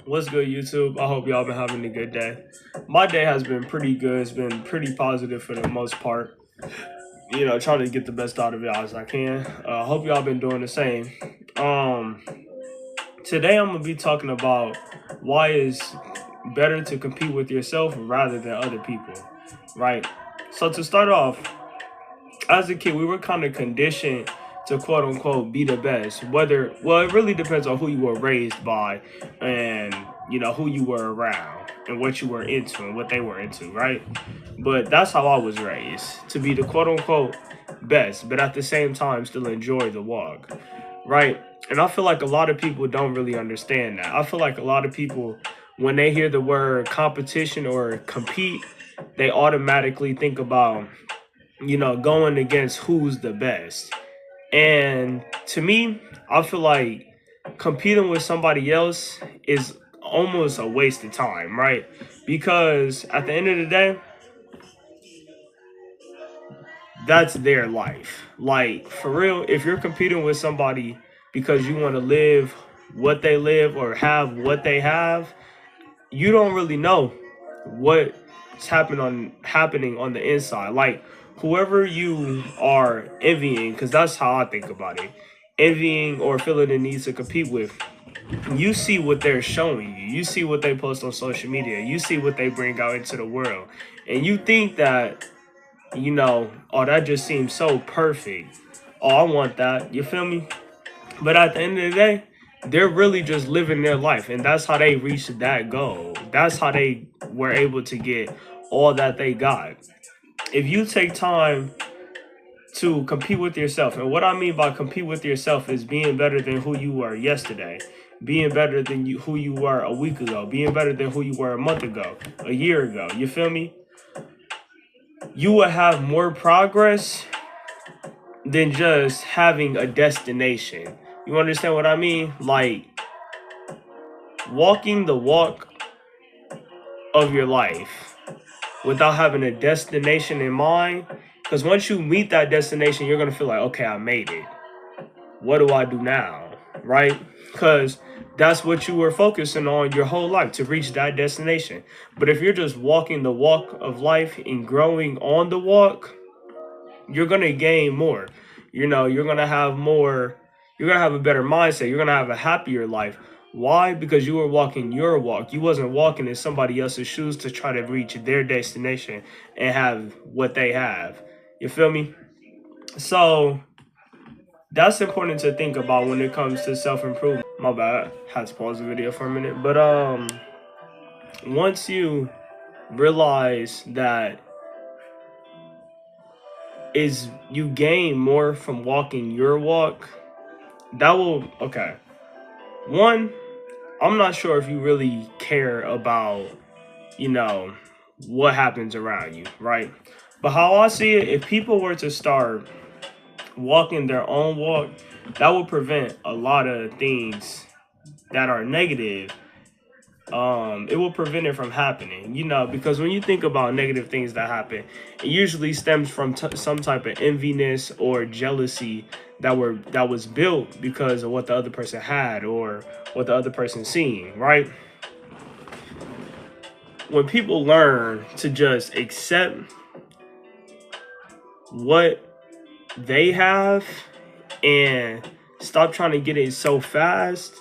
What's good, YouTube? I hope y'all been having a good day. My day has been pretty good. It's been pretty positive for the most part. Trying to get the best out of y'all as I can. I hope y'all been doing the same. Um, Today I'm gonna be talking about why it's better to compete with yourself rather than other people, right? So to start off, as a kid, we were kind of conditioned to quote unquote be the best. It really depends on who you were raised by and, who you were around and what you were into and what they were into, right? But that's how I was raised to be the quote unquote best, but at the same time, still enjoy the walk, right? And I feel like a lot of people don't really understand that. I feel like a lot of people, when they hear the word competition or compete, they automatically think about going against who's the best. And to me, I feel like competing with somebody else is almost a waste of time, right? Because at the end of the day, that's their life. Like, for real, if you're competing with somebody because you want to live what they live or have what they have, you don't really know what's happening on the inside. Like, whoever you are envying, because that's how I think about it, envying or feeling the need to compete with, you see what they're showing you. You see what they post on social media. You see what they bring out into the world, and you think that oh, that just seems so perfect. Oh, I want that. You feel me? But at the end of the day, they're really just living their life, and that's how they reached that goal. That's how they were able to get all that they got. If you take time to compete with yourself, and what I mean by compete with yourself is being better than who you were yesterday, being better than who you were a week ago, being better than who you were a month ago, a year ago. You feel me? You will have more progress than just having a destination. You understand what I mean? Like, walking the walk of your life without having a destination in mind. Because once you meet that destination, you're going to feel like, okay, I made it. What do I do now? Right? Because that's what you were focusing on your whole life, to reach that destination. But if you're just walking the walk of life and growing on the walk, you're going to gain more. You're going to have more, you're going to have a better mindset. You're going to have a happier life. Why? Because you were walking your walk. You wasn't walking in somebody else's shoes to try to reach their destination and have what they have. You feel me? So that's important to think about when it comes to self-improvement. My bad. Had to pause the video for a minute. But once you realize that is you gain more from walking your walk, that will, okay. One, I'm not sure if you really care about, you know, what happens around you, right? But how I see it, if people were to start walking their own walk, that would prevent a lot of things that are negative. It will prevent it from happening, because when you think about negative things that happen, it usually stems from some type of enviness or jealousy that was built because of what the other person had or what the other person seen, right? When people learn to just accept what they have and stop trying to get it so fast,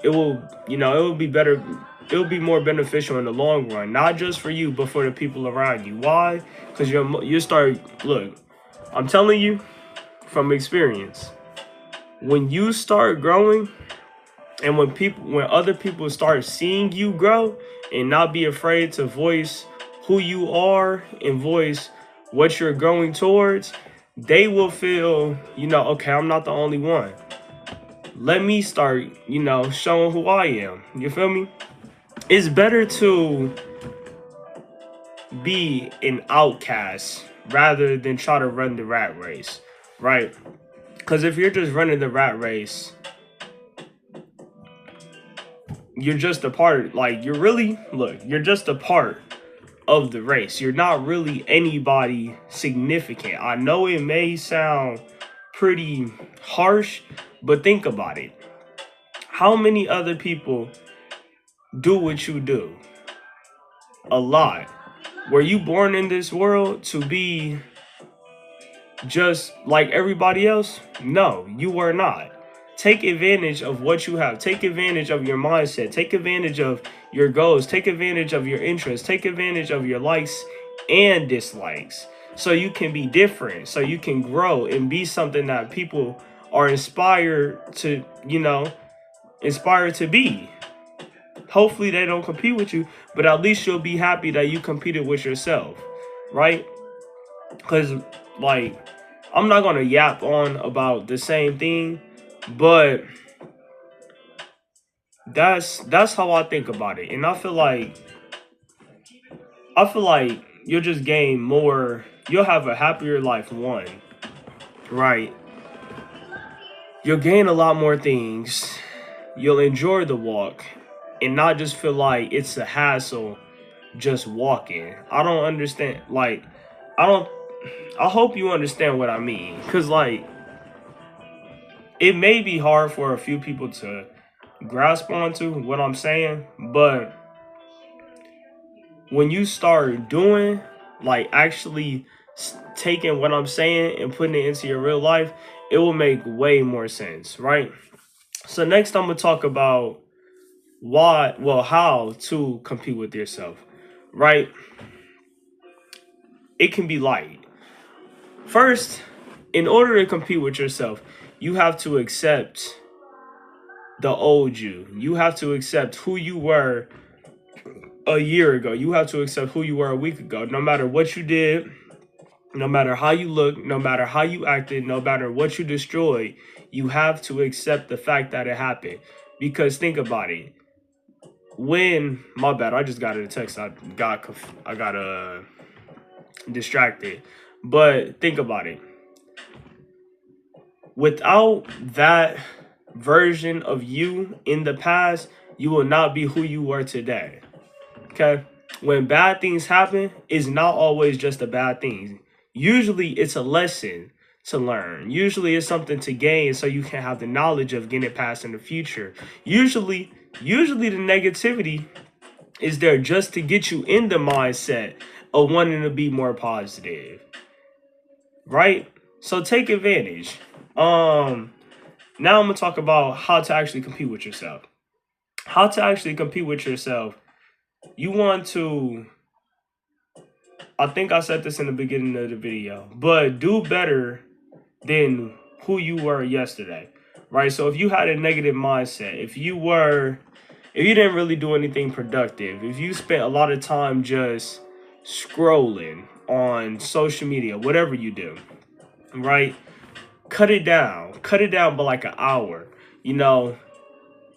it will be better. It will be more beneficial in the long run, not just for you, but for the people around you. Why? Because you start, look, I'm telling you from experience, when you start growing and when other people start seeing you grow and not be afraid to voice who you are and voice what you're going towards, they will feel, okay, I'm not the only one. Let me start, showing who I am. You feel me? It's better to be an outcast rather than try to run the rat race, right? Because if you're just running the rat race, you're just a part, like, you're just a part of the race. You're not really anybody significant. I know it may sound pretty harsh, but think about it. How many other people do what you do a lot. Were you born in this world to be just like everybody else? No, you were not. Take advantage of what you have. Take advantage of your mindset. Take advantage of your goals. Take advantage of your interests. Take advantage of your likes and dislikes. So you can be different. So you can grow and be something that people are inspired to, inspired to be. Hopefully they don't compete with you, but at least you'll be happy that you competed with yourself, right? Because, like, I'm not gonna yap on about the same thing, but that's how I think about it. And I feel like you'll just gain more, you'll have a happier life, one, right? You'll gain a lot more things. You'll enjoy the walk and not just feel like it's a hassle just walking. I don't understand, like, I don't I hope you understand what I mean. Cause like it may be hard for a few people to grasp onto what I'm saying, but when you start doing, like actually taking what I'm saying and putting it into your real life, it will make way more sense, right? So next I'm gonna talk about how to compete with yourself, right? It can be light. First, in order to compete with yourself, you have to accept the old you. You have to accept who you were a year ago. You have to accept who you were a week ago. No matter what you did, no matter how you look, no matter how you acted, no matter what you destroyed, you have to accept the fact that it happened. Because think about it. When my bad, I just got a text. I got distracted. But think about it. Without that version of you in the past, you will not be who you were today. Okay? When bad things happen, it's not always just a bad thing. Usually it's a lesson to learn. Usually it's something to gain so you can have the knowledge of getting it past in the future. Usually the negativity is there just to get you in the mindset of wanting to be more positive. Right? So take advantage. Now I'm gonna talk about how to actually compete with yourself. How to actually compete with yourself. You want to, I think I said this in the beginning of the video, but do better than who you were yesterday, right? So if you had a negative mindset, if you didn't really do anything productive, if you spent a lot of time just scrolling on social media, whatever you do, right? Cut it down by like an hour, you know,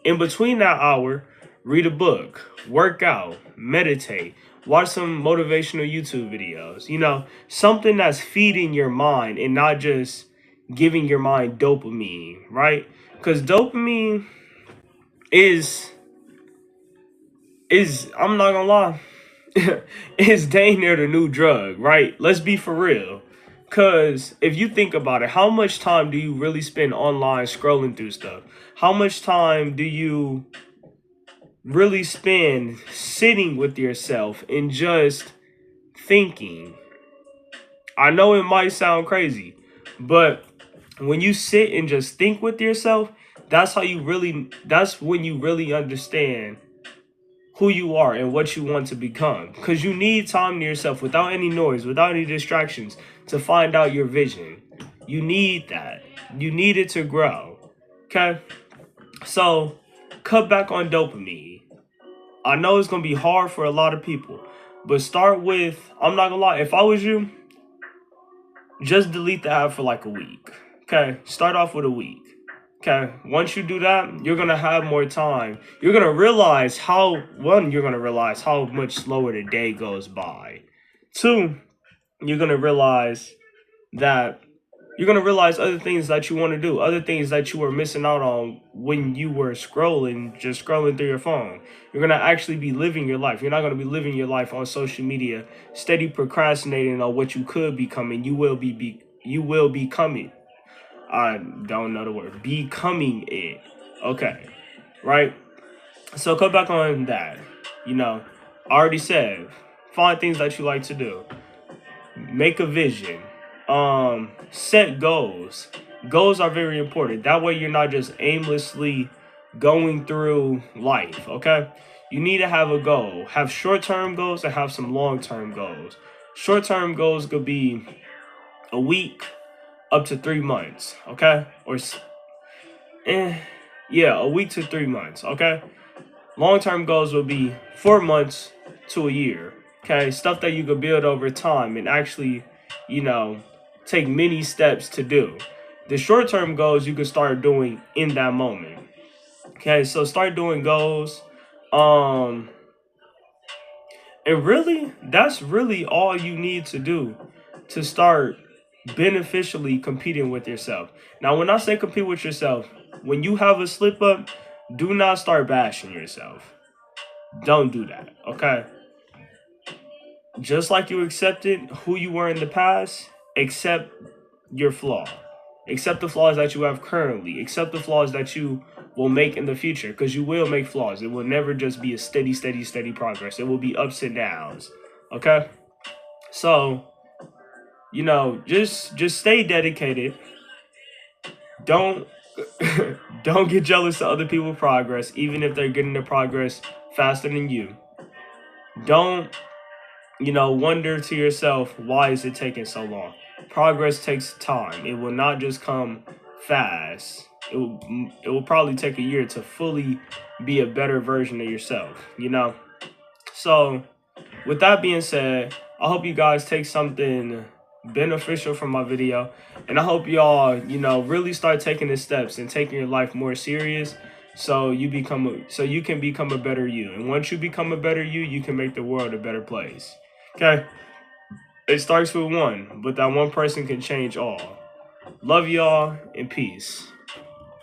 in between that hour, read a book, work out, meditate, watch some motivational YouTube videos, something that's feeding your mind and not just giving your mind dopamine, right? Because dopamine is I'm not gonna lie, is dang near the new drug, right? Let's be for real. Cause if you think about it, how much time do you really spend online scrolling through stuff? How much time do you really spend sitting with yourself and just thinking? I know it might sound crazy, but when you sit and just think with yourself, that's when you really understand who you are and what you want to become. Because you need time to yourself without any noise, without any distractions to find out your vision. You need that. You need it to grow. Okay? So, cut back on dopamine. I know it's going to be hard for a lot of people, but start with, I'm not going to lie, if I was you, just delete the app for like a week. Okay? Start off with a week. Okay, once you do that, you're going to have more time. You're going to realize you're going to realize how much slower the day goes by. Two, you're going to realize that other things that you want to do, other things that you were missing out on when you were just scrolling through your phone. You're going to actually be living your life. You're not going to be living your life on social media, steady procrastinating on what you could become, and you will be coming. I don't know the word. Becoming it. Okay. Right? So come back on that. You know, I already said, find things that you like to do. Make a vision. Set goals. Goals are very important. That way you're not just aimlessly going through life, okay? You need to have a goal. Have short-term goals and have some long-term goals. Short-term goals could be a week up to 3 months, okay? Yeah, a week to 3 months, okay? Long-term goals will be 4 months to a year, okay? Stuff that you could build over time and actually, you know, take many steps to do. The short-term goals you can start doing in that moment. Okay, so start doing goals. Um, and really, that's really all you need to do to start beneficially competing with yourself. Now, when I say compete with yourself, when you have a slip up, do not start bashing yourself. Don't do that, okay? Just like you accepted who you were in the past, accept your flaw. Accept the flaws that you have currently. Accept the flaws that you will make in the future, because you will make flaws. It will never just be a steady progress. It will be ups and downs. Okay? So, just stay dedicated. Don't don't get jealous of other people's progress, even if they're getting the progress faster than you. Don't wonder to yourself, why is it taking so long? Progress takes time. It will not just come fast. It will probably take a year to fully be a better version of yourself. So, with that being said, I hope you guys take something beneficial from my video, and I hope y'all, really start taking the steps and taking your life more serious, so you can become a better you. And once you become a better you can make the world a better place. Okay? It starts with one, but that one person can change all. Love y'all and peace.